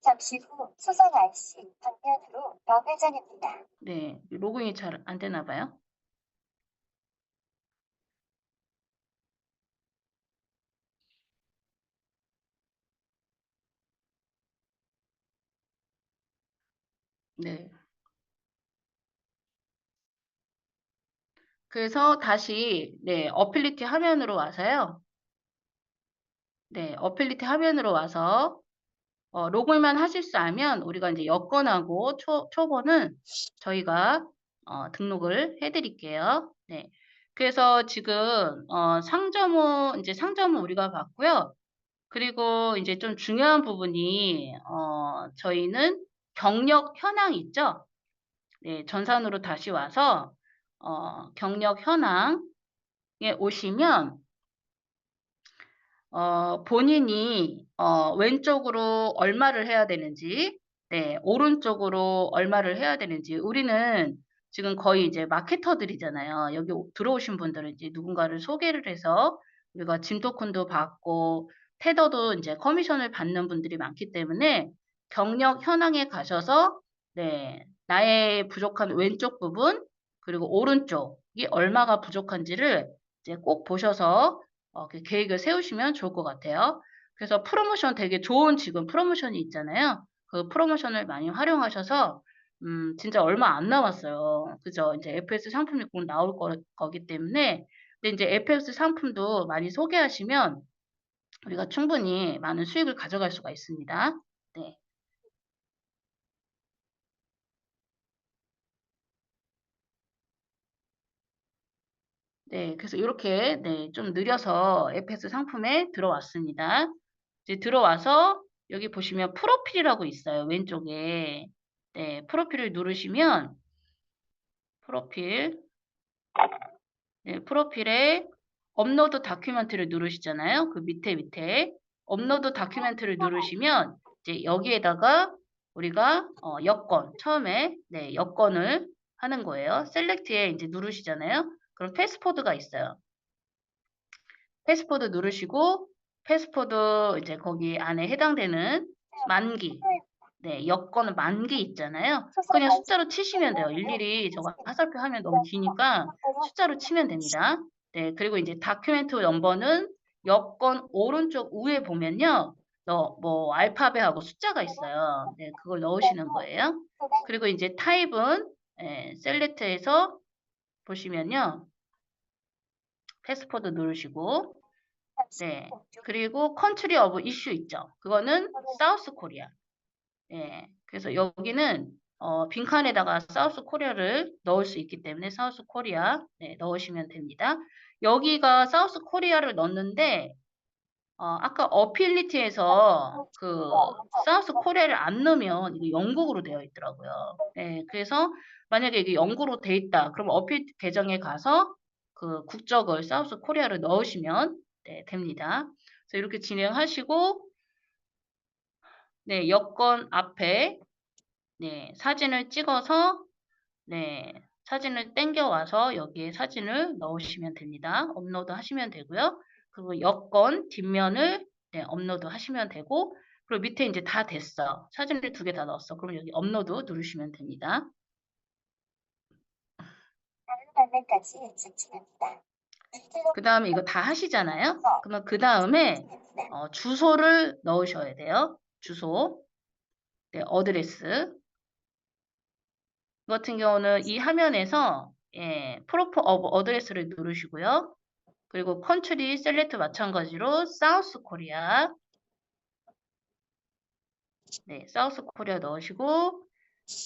잠시 후 소선 IC 방면으로 좌회전입니다. 네, 로그인이 잘 안 되나 봐요. 네. 그래서 다시 네, 어필리티 화면으로 와서요. 네, 어필리티 화면으로 와서 로그인만 하실 수 알면 우리가 이제 여건하고 초본은 저희가 등록을 해드릴게요. 네. 그래서 지금 상점은 이제 상점은 우리가 봤고요. 그리고 이제 좀 중요한 부분이 저희는 경력 현황 있죠? 네, 전산으로 다시 와서 경력 현황에 오시면 본인이 왼쪽으로 얼마를 해야 되는지, 네, 오른쪽으로 얼마를 해야 되는지, 우리는 지금 거의 이제 마케터들이잖아요. 여기 들어오신 분들은 이제 누군가를 소개를 해서 우리가 진 토큰도 받고 테더도 이제 커미션을 받는 분들이 많기 때문에 경력 현황에 가셔서 네, 나의 부족한 왼쪽 부분, 그리고 오른쪽이 얼마가 부족한지를 이제 꼭 보셔서 그 계획을 세우시면 좋을 것 같아요. 그래서 프로모션 되게 좋은 지금 프로모션이 있잖아요. 그 프로모션을 많이 활용하셔서 진짜 얼마 안 남았어요. 그죠? 이제 FS 상품이 곧 나올 거기 때문에 근데 이제 FS 상품도 많이 소개하시면 우리가 충분히 많은 수익을 가져갈 수가 있습니다. 네. 네, 그래서 이렇게 네, 좀 느려서 FS 상품에 들어왔습니다. 이제 들어와서 여기 보시면 프로필이라고 있어요. 왼쪽에. 네, 프로필을 누르시면 프로필, 네, 프로필에 업로드 다큐멘트를 누르시잖아요. 그 밑에 업로드 다큐멘트를 누르시면 이제 여기에다가 우리가 여권 처음에 네, 여권을 하는 거예요. 셀렉트에 이제 누르시잖아요. 그럼 패스포드가 있어요. 패스포드 누르시고 패스포드 이제 거기 안에 해당되는 만기 네, 여권은 만기 있잖아요. 그냥 숫자로 치시면 돼요. 일일이 저거 화살표 하면 너무 기니까 숫자로 치면 됩니다. 네, 그리고 이제 다큐멘트 넘버는 여권 오른쪽 위에 보면요. 뭐 알파벳하고 숫자가 있어요. 네, 그걸 넣으시는 거예요. 그리고 이제 타입은 셀렉트에서 보시면요. 패스포드 누르시고 네. 그리고 컨트리 오브 이슈 있죠. 그거는 사우스 코리아. 예. 그래서 여기는 빈칸에다가 사우스 코리아를 넣을 수 있기 때문에 사우스 코리아 네, 넣으시면 됩니다. 여기가 사우스 코리아를 넣는데 아까 어필리티에서 그 사우스 코리아를 안 넣으면 이게 영국으로 되어 있더라고요. 네, 그래서 만약에 이게 영국으로 돼 있다. 그럼 어필 계정에 가서 그 국적을 사우스 코리아를 넣으시면 네, 됩니다. 그래서 이렇게 진행하시고 네, 여권 앞에 네, 사진을 찍어서 네, 사진을 땡겨 와서 여기에 사진을 넣으시면 됩니다. 업로드 하시면 되고요. 그리고 여권 뒷면을 네, 업로드 하시면 되고 그리고 밑에 이제 다 됐어. 사진을 2개 다 넣었어. 그럼 여기 업로드 누르시면 됩니다. 다음 화면까지 직진합니다. 그 다음에 이거 다 하시잖아요. 그러면 그 다음에 주소를 넣으셔야 돼요. 주소, 네, 어드레스. 같은 경우는 이 화면에서 프로프 오브 어드레스를 누르시고요. 그리고 컨트리 셀렉트 마찬가지로 사우스 코리아 네, 사우스 코리아 넣으시고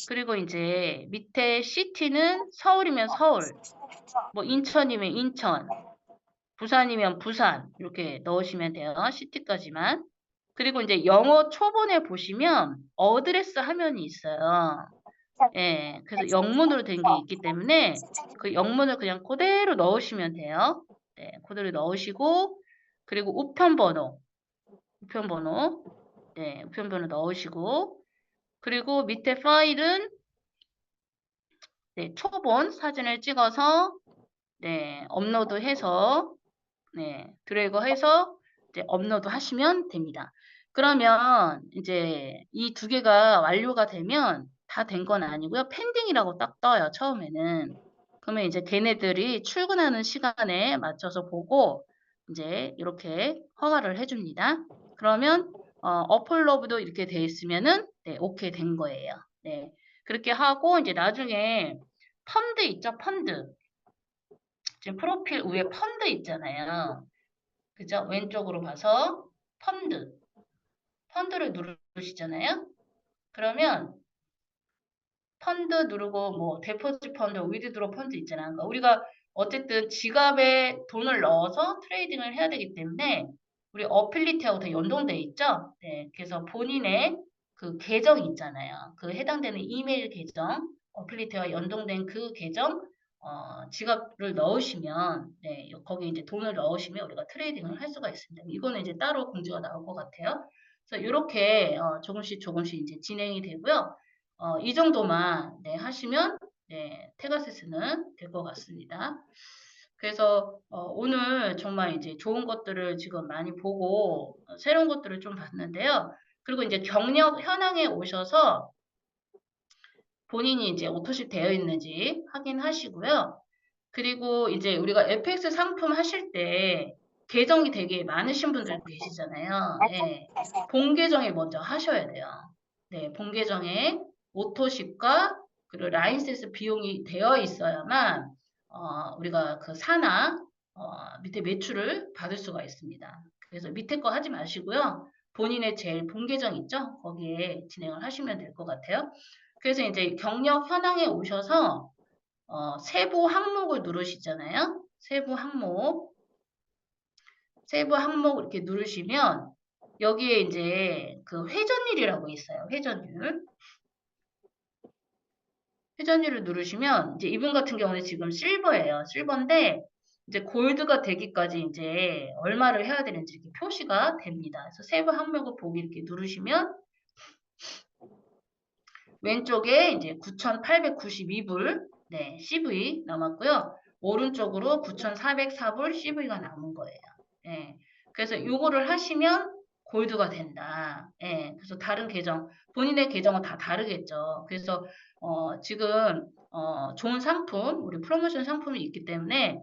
그리고 이제 밑에 시티는 서울이면 서울 뭐 인천이면 인천 부산이면 부산 이렇게 넣으시면 돼요. 시티까지만 그리고 이제 영어 초본에 보시면 어드레스 화면이 있어요. 예, 그래서 영문으로 된 게 있기 때문에 그 영문을 그냥 그대로 넣으시면 돼요. 네, 그대로 넣으시고 그리고 우편번호 네, 우편번호 넣으시고 그리고 밑에 파일은 네, 초본 사진을 찍어서 네, 업로드해서 네, 드래그해서 이제 업로드 하시면 됩니다. 그러면 이제 이 2개가 완료가 되면 다 된 건 아니고요. 펜딩이라고 딱 떠요. 처음에는. 그러면 이제 걔네들이 출근하는 시간에 맞춰서 보고 이제 이렇게 허가를 해줍니다. 그러면 업로드도 이렇게 돼 있으면은 네, 오케이 된 거예요. 네. 그렇게 하고 이제 나중에 펀드 있죠? 펀드. 지금 프로필 위에 펀드 있잖아요. 그죠? 왼쪽으로 가서 펀드. 펀드를 누르시잖아요. 그러면 펀드 누르고 뭐 데포지 펀드, 위드드로 펀드 있잖아요. 그러니까 우리가 어쨌든 지갑에 돈을 넣어서 트레이딩을 해야 되기 때문에 우리 어필리티하고 다 연동돼 있죠. 네, 그래서 본인의 그 계정 있잖아요. 그 해당되는 이메일 계정, 어필리티와 연동된 그 계정 지갑을 넣으시면 네, 거기 이제 돈을 넣으시면 우리가 트레이딩을 할 수가 있습니다. 이거는 이제 따로 공지가 나올 것 같아요. 그래서 이렇게 조금씩 이제 진행이 되고요. 이 정도만 네, 하시면 네, 테가세스는 될 것 같습니다. 그래서 오늘 정말 이제 좋은 것들을 지금 많이 보고 새로운 것들을 좀 봤는데요. 그리고 이제 경력 현황에 오셔서 본인이 이제 오토십 되어 있는지 확인하시고요. 그리고 이제 우리가 FX 상품 하실 때 계정이 되게 많으신 분들 계시잖아요. 예. 하세요. 본 계정에 먼저 하셔야 돼요. 네, 본 계정에 오토십과 그리고 라인센스 비용이 되어 있어야만 우리가 그 사나 밑에 매출을 받을 수가 있습니다. 그래서 밑에 거 하지 마시고요. 본인의 제일 본 계정 있죠? 거기에 진행을 하시면 될 것 같아요. 그래서 이제 경력 현황에 오셔서 세부 항목을 누르시잖아요. 세부 항목 이렇게 누르시면 여기에 이제 그 회전율이라고 있어요. 회전율을 누르시면 이제 이분 같은 경우는 지금 실버예요. 실버인데 이제 골드가 되기까지 이제 얼마를 해야 되는지 이렇게 표시가 됩니다. 그래서 세부 항목을 보기 이렇게 누르시면 왼쪽에 이제 9,892불, 네, CV 남았고요. 오른쪽으로 9,404불 CV가 남은 거예요. 예. 그래서 요거를 하시면 골드가 된다. 예. 그래서 다른 계정, 본인의 계정은 다 다르겠죠. 그래서 지금 좋은 상품, 우리 프로모션 상품이 있기 때문에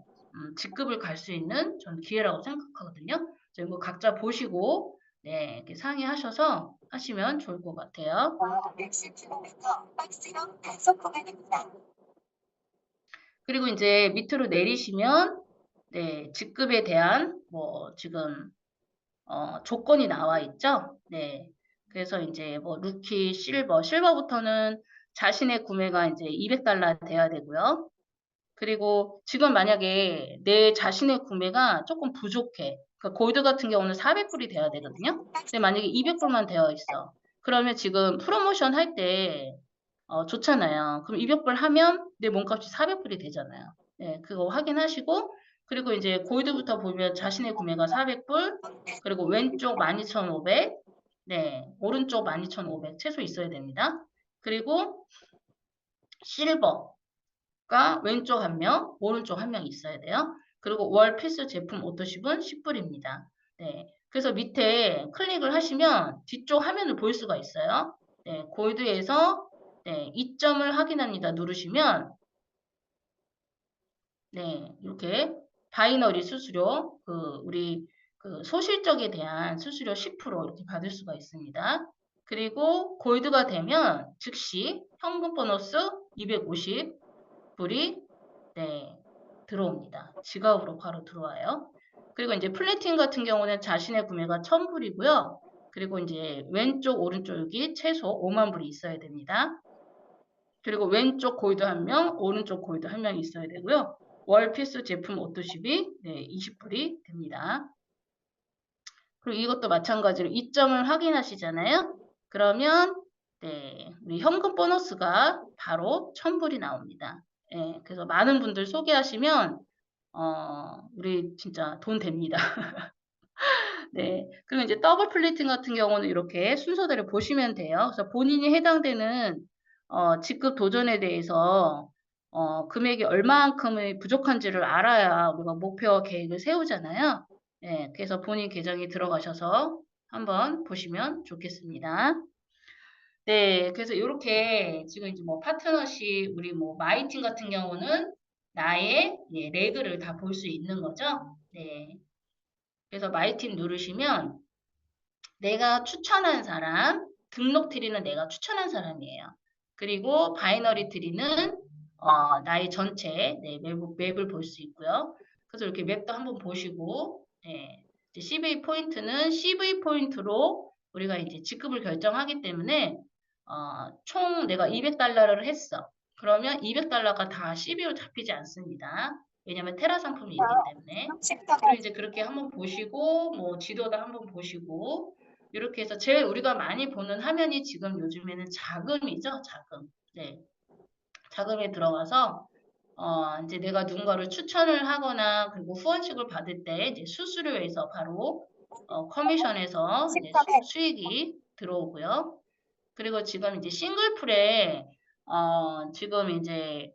직급을 갈 수 있는 전 기회라고 생각하거든요. 그래서 이거 각자 보시고 네, 이렇게 상의하셔서 하시면 좋을 것 같아요. 60km 박스형 단속 구간입니다. 그리고 이제 밑으로 내리시면 네, 직급에 대한 뭐 지금 조건이 나와 있죠. 네. 그래서 이제 뭐 루키, 실버부터는 자신의 구매가 이제 200달러 돼야 되고요. 그리고 지금 만약에 내 자신의 구매가 조금 부족해. 그러니까 골드 같은 경우는 400불이 돼야 되거든요. 근데 만약에 200불만 되어 있어. 그러면 지금 프로모션 할 때 좋잖아요. 그럼 200불 하면 내 몸값이 400불이 되잖아요. 네, 그거 확인하시고 그리고 이제 골드부터 보면 자신의 구매가 400불 그리고 왼쪽 12,500 네, 오른쪽 12,500 최소 있어야 됩니다. 그리고 실버가 왼쪽 한 명, 오른쪽 한 명 있어야 돼요. 그리고 월 필수 제품 오토십은 10불입니다. 네, 그래서 밑에 클릭을 하시면 뒤쪽 화면을 볼 수가 있어요. 네, 골드에서 네, 이점을 확인합니다. 누르시면 네, 이렇게 바이너리 수수료 우리 그 소실적에 대한 수수료 10% 이렇게 받을 수가 있습니다. 그리고 골드가 되면 즉시 현금 보너스 250불이 네, 들어옵니다. 지갑으로 바로 들어와요. 그리고 이제 플래팅 같은 경우는 자신의 구매가 1,000불이고요. 그리고 이제 왼쪽, 오른쪽 여기 최소 5만 불이 있어야 됩니다. 그리고 왼쪽 골드 한 명, 오른쪽 골드 한 명이 있어야 되고요. 월 필수 제품 오토십이 네, 20불이 됩니다. 그리고 이것도 마찬가지로 이점을 확인하시잖아요. 그러면 네, 우리 현금 보너스가 바로 1,000불이 나옵니다. 예, 그래서 많은 분들 소개하시면 우리 진짜 돈 됩니다. 네. 그리고 이제 더블 플레이팅 같은 경우는 이렇게 순서대로 보시면 돼요. 그래서 본인이 해당되는 직급 도전에 대해서 금액이 얼마만큼의 부족한지를 알아야 우리가 목표와 계획을 세우잖아요. 네. 그래서 본인 계정에 들어가셔서 한번 보시면 좋겠습니다. 네. 그래서 요렇게 지금 이제 뭐 파트너십, 우리 뭐 마이팀 같은 경우는 나의 예, 레그를 다 볼 수 있는 거죠. 네. 그래서 마이팀 누르시면 내가 추천한 사람, 등록 트리는 내가 추천한 사람이에요. 그리고 바이너리 트리는 나의 전체 네, 맵을 볼 수 있고요. 그래서 이렇게 맵도 한번 보시고 네, 이제 CV 포인트는 CV 포인트로 우리가 이제 직급을 결정하기 때문에 총 내가 200달러를 했어. 그러면 200달러가 다 CV로 잡히지 않습니다. 왜냐하면 테라 상품이 있기 때문에. 그리고 이제 그렇게 한번 보시고 뭐 지도도 한번 보시고 이렇게 해서 제일 우리가 많이 보는 화면이 지금 요즘에는 자금이죠, 자금. 네. 자금에 들어가서 이제 내가 누군가를 추천을 하거나 그리고 후원식을 받을 때 이제 수수료에서 바로 커미션에서 이제 수익이 들어오고요. 그리고 지금 이제 싱글풀에 지금 이제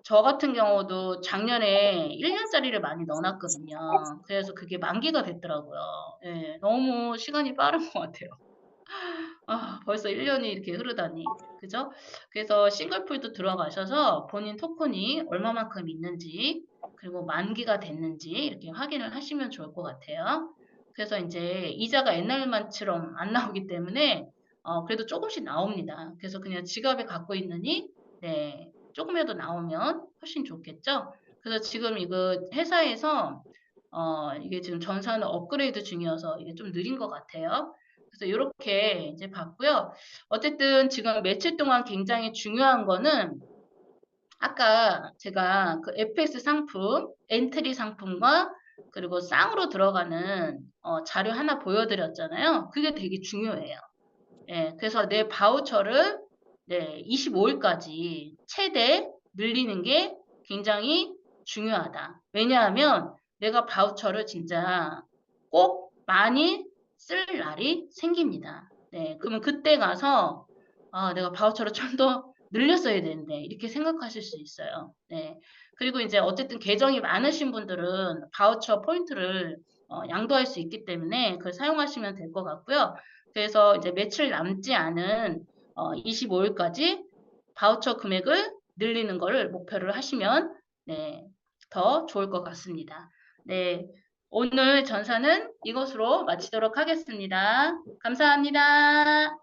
저 같은 경우도 작년에 1년짜리를 많이 넣어놨거든요. 그래서 그게 만기가 됐더라고요. 예, 너무 시간이 빠른 것 같아요. 벌써 1년이 이렇게 흐르다니. 그죠? 그래서 싱글풀도 들어가셔서 본인 토큰이 얼마만큼 있는지, 그리고 만기가 됐는지 이렇게 확인을 하시면 좋을 것 같아요. 그래서 이제 이자가 옛날만처럼 안 나오기 때문에 그래도 조금씩 나옵니다. 그래서 그냥 지갑에 갖고 있느니 네, 조금이라도 나오면 훨씬 좋겠죠? 그래서 지금 이거 회사에서 이게 지금 전산을 업그레이드 중이어서 이게 좀 느린 것 같아요. 그래서 이렇게 이제 봤고요. 어쨌든 지금 며칠 동안 굉장히 중요한 거는 아까 제가 그 FX 상품, 엔트리 상품과 그리고 쌍으로 들어가는 자료 하나 보여드렸잖아요. 그게 되게 중요해요. 예, 그래서 내 바우처를 네, 25일까지 최대 늘리는 게 굉장히 중요하다. 왜냐하면 내가 바우처를 진짜 꼭 많이 쓸 날이 생깁니다. 네, 그러면 그때 가서 내가 바우처를 좀 더 늘렸어야 되는데 이렇게 생각하실 수 있어요. 네, 그리고 이제 어쨌든 계정이 많으신 분들은 바우처 포인트를 양도할 수 있기 때문에 그걸 사용하시면 될 것 같고요. 그래서 이제 며칠 남지 않은 25일까지 바우처 금액을 늘리는 것을 목표를 하시면 네, 더 좋을 것 같습니다. 네, 오늘 전사는 이것으로 마치도록 하겠습니다. 감사합니다.